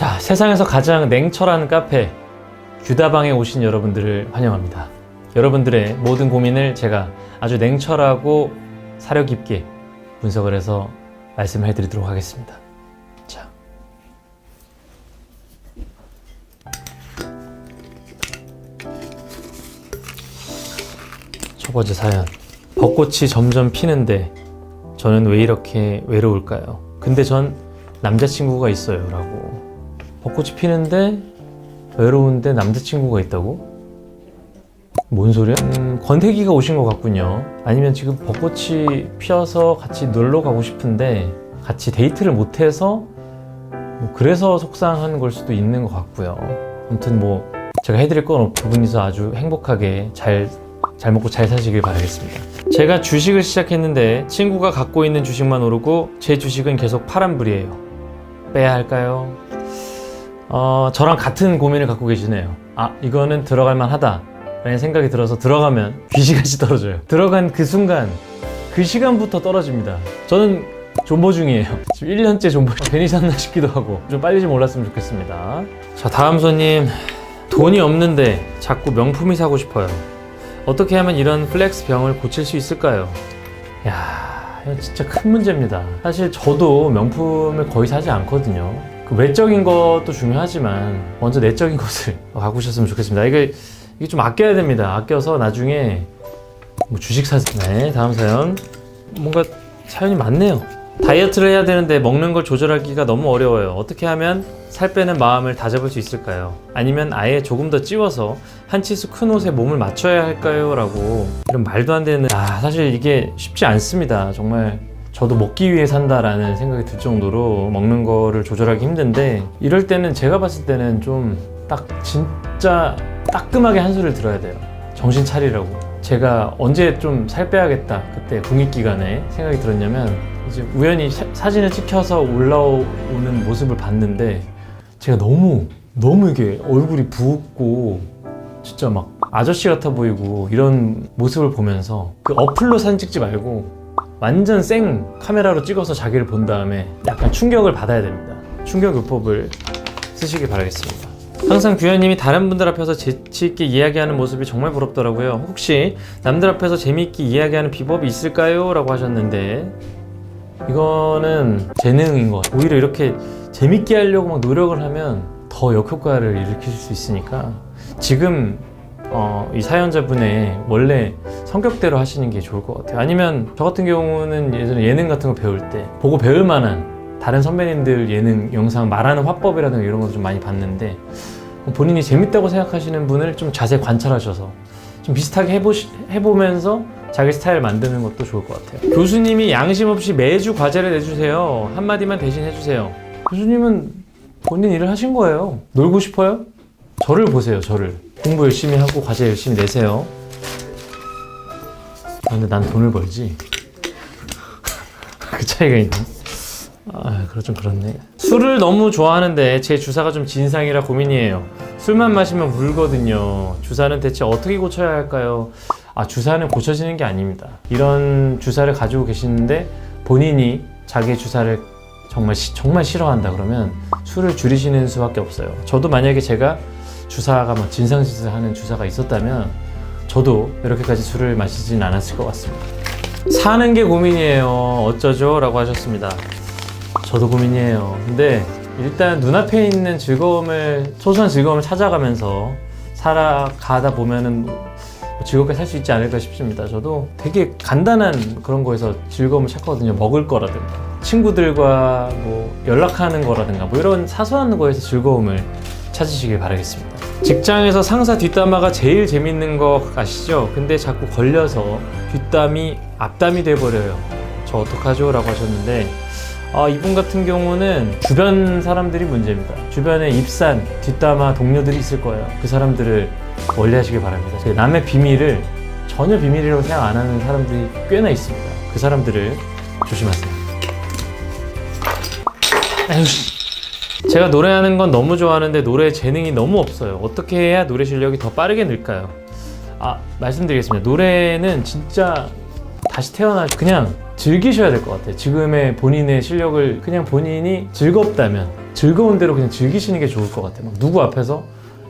자, 세상에서 가장 냉철한 카페 규다방에 오신 여러분들을 환영합니다. 여러분들의 모든 고민을 제가 아주 냉철하고 사려 깊게 분석을 해서 말씀을 해드리도록 하겠습니다. 자, 첫 번째 사연. 벚꽃이 점점 피는데 저는 왜 이렇게 외로울까요? 근데 전 남자친구가 있어요 라고. 벚꽃이 피는데 외로운데 남자친구가 있다고? 뭔 소리야? 권태기가 오신 것 같군요. 아니면 지금 벚꽃이 피어서 같이 놀러 가고 싶은데 같이 데이트를 못해서 그래서 속상한 걸 수도 있는 것 같고요. 아무튼 제가 해드릴 건 없고 두 분이서 아주 행복하게 잘 먹고 잘 사시길 바라겠습니다. 제가 주식을 시작했는데 친구가 갖고 있는 주식만 오르고 제 주식은 계속 파란불이에요. 빼야 할까요? 저랑 같은 고민을 갖고 계시네요. 이거는 들어갈 만하다 라는 생각이 들어서 들어가면 귀시같이 떨어져요. 들어간 그 순간 그 시간부터 떨어집니다. 저는 존버 중이에요. 지금 1년째 존버 괜히 샀나 싶기도 하고 좀 빨리 좀 올랐으면 좋겠습니다. 자, 다음 손님. 돈이 없는데 자꾸 명품이 사고 싶어요. 어떻게 하면 이런 플렉스 병을 고칠 수 있을까요? 야, 이건 진짜 큰 문제입니다. 사실 저도 명품을 거의 사지 않거든요. 그 외적인 것도 중요하지만 먼저 내적인 것을 가꾸셨으면 좋겠습니다. 이게 좀 아껴야 됩니다. 아껴서 나중에 주식 사세요. 네, 다음 사연. 뭔가 사연이 많네요. 다이어트를 해야 되는데 먹는 걸 조절하기가 너무 어려워요. 어떻게 하면 살 빼는 마음을 다잡을 수 있을까요? 아니면 아예 조금 더 찌워서 한 치수 큰 옷에 몸을 맞춰야 할까요? 라고. 이런 말도 안 되는. 사실 이게 쉽지 않습니다. 정말 저도 먹기 위해 산다라는 생각이 들 정도로 먹는 거를 조절하기 힘든데, 이럴 때는 제가 봤을 때는 좀 진짜 따끔하게 한 소리를 들어야 돼요. 정신 차리라고. 제가 언제 좀 살 빼야겠다 그때 공익기간에 생각이 들었냐면, 이제 우연히 사진을 찍혀서 올라오는 모습을 봤는데 제가 너무 이게 얼굴이 부었고 진짜 막 아저씨 같아 보이고 이런 모습을 보면서 그 어플로 사진 찍지 말고 완전 생 카메라로 찍어서 자기를 본 다음에 약간 충격을 받아야 됩니다. 충격 요법을 쓰시길 바라겠습니다. 항상 규현님이 다른 분들 앞에서 재치있게 이야기하는 모습이 정말 부럽더라고요. 혹시 남들 앞에서 재미있게 이야기하는 비법이 있을까요? 라고 하셨는데, 이거는 재능인 것 같아요. 오히려 이렇게 재밌게 하려고 막 노력을 하면 더 역효과를 일으킬 수 있으니까 지금 이 사연자분의 원래 성격대로 하시는 게 좋을 것 같아요. 아니면 저 같은 경우는 예전에 예능 같은 거 배울 때 보고 배울 만한 다른 선배님들 예능 영상 말하는 화법이라든가 이런 것도 좀 많이 봤는데, 본인이 재밌다고 생각하시는 분을 좀 자세히 관찰하셔서 좀 비슷하게 해보면서 자기 스타일 만드는 것도 좋을 것 같아요. 교수님이 양심 없이 매주 과제를 내주세요. 한마디만 대신 해주세요. 교수님은 본인 일을 하신 거예요. 놀고 싶어요? 저를 보세요. 저를. 공부 열심히 하고 과제 열심히 내세요. 근데 난 돈을 벌지. 그 차이가 있네. 좀 그렇네. 술을 너무 좋아하는데 제 주사가 좀 진상이라 고민이에요. 술만 마시면 울거든요. 주사는 대체 어떻게 고쳐야 할까요? 주사는 고쳐지는 게 아닙니다. 이런 주사를 가지고 계시는데 본인이 자기 주사를 정말 싫어한다 그러면 술을 줄이시는 수밖에 없어요. 저도 만약에 제가 주사가 진상짓을 하는 주사가 있었다면 저도 이렇게까지 술을 마시진 않았을 것 같습니다. 사는 게 고민이에요. 어쩌죠? 라고 하셨습니다. 저도 고민이에요. 근데 일단 눈앞에 있는 소소한 즐거움을 찾아가면서 살아가다 보면은 즐겁게 살 수 있지 않을까 싶습니다. 저도 되게 간단한 그런 거에서 즐거움을 찾거든요. 먹을 거라든가 친구들과 연락하는 거라든가 이런 사소한 거에서 즐거움을 찾으시길 바라겠습니다. 직장에서 상사 뒷담화가 제일 재밌는 거 아시죠? 근데 자꾸 걸려서 뒷담이 앞담이 돼버려요. 저 어떡하죠? 라고 하셨는데, 이분 같은 경우는 주변 사람들이 문제입니다. 주변에 입산, 뒷담화 동료들이 있을 거예요. 그 사람들을 멀리하시길 바랍니다. 남의 비밀을 전혀 비밀이라고 생각 안 하는 사람들이 꽤나 있습니다. 그 사람들을 조심하세요. 제가 노래하는 건 너무 좋아하는데 노래 재능이 너무 없어요. 어떻게 해야 노래 실력이 더 빠르게 늘까요? 말씀드리겠습니다. 노래는 진짜 다시 그냥 즐기셔야 될 것 같아요. 지금의 본인의 실력을 그냥 본인이 즐겁다면 즐거운 대로 그냥 즐기시는 게 좋을 것 같아요. 막 누구 앞에서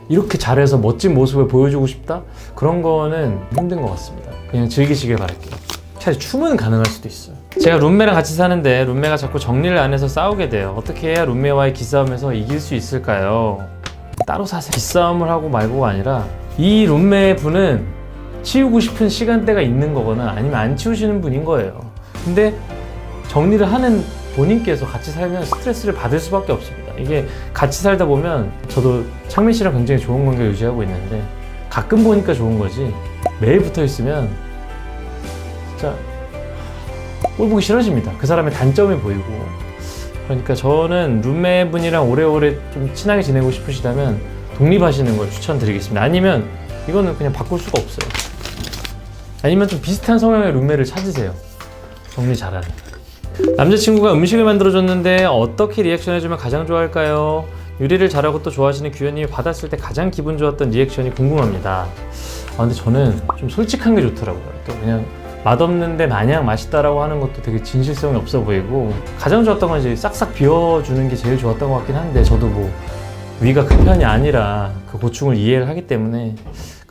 이렇게 잘해서 멋진 모습을 보여주고 싶다? 그런 거는 힘든 것 같습니다. 그냥 즐기시길 바랄게요. 차라리 춤은 가능할 수도 있어요. 제가 룸메랑 같이 사는데 룸메가 자꾸 정리를 안 해서 싸우게 돼요. 어떻게 해야 룸메와의 기싸움에서 이길 수 있을까요? 따로 사세요. 기싸움을 하고 말고가 아니라 이 룸메 분은 치우고 싶은 시간대가 있는 거거나 아니면 안 치우시는 분인 거예요. 근데 정리를 하는 본인께서 같이 살면 스트레스를 받을 수밖에 없습니다. 이게 같이 살다 보면 저도 창민 씨랑 굉장히 좋은 관계 유지하고 있는데 가끔 보니까 좋은 거지 매일 붙어 있으면 진짜 꼴 보기 싫어집니다. 그 사람의 단점이 보이고. 그러니까 저는 룸메분이랑 오래오래 좀 친하게 지내고 싶으시다면 독립하시는 걸 추천드리겠습니다. 아니면 이거는 그냥 바꿀 수가 없어요. 아니면 좀 비슷한 성향의 룸메를 찾으세요. 정리 잘하는. 남자친구가 음식을 만들어줬는데 어떻게 리액션 해주면 가장 좋아할까요? 요리를 잘하고 또 좋아하시는 규현님이 받았을 때 가장 기분 좋았던 리액션이 궁금합니다. 근데 저는 좀 솔직한 게 좋더라고요. 또 그냥 맛없는데 마냥 맛있다라고 하는 것도 되게 진실성이 없어 보이고, 가장 좋았던 건 이제 싹싹 비워주는 게 제일 좋았던 것 같긴 한데, 저도 뭐 위가 큰 편이 아니라 그 고충을 이해를 하기 때문에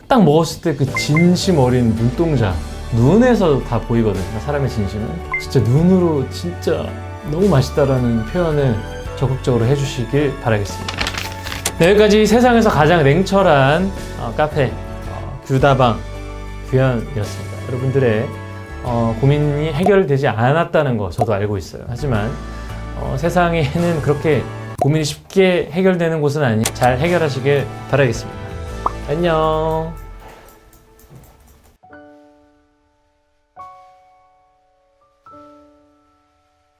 딱 먹었을 때 그 진심 어린 눈동자, 눈에서 다 보이거든요. 사람의 진심은 진짜 눈으로 진짜 너무 맛있다라는 표현을 적극적으로 해주시길 바라겠습니다. 네, 여기까지 세상에서 가장 냉철한 카페 규다방 규현이었습니다. 여러분들의 고민이 해결되지 않았다는 거 저도 알고 있어요. 하지만 세상에는 그렇게 고민이 쉽게 해결되는 곳은 아니, 잘 해결하시길 바라겠습니다. 안녕.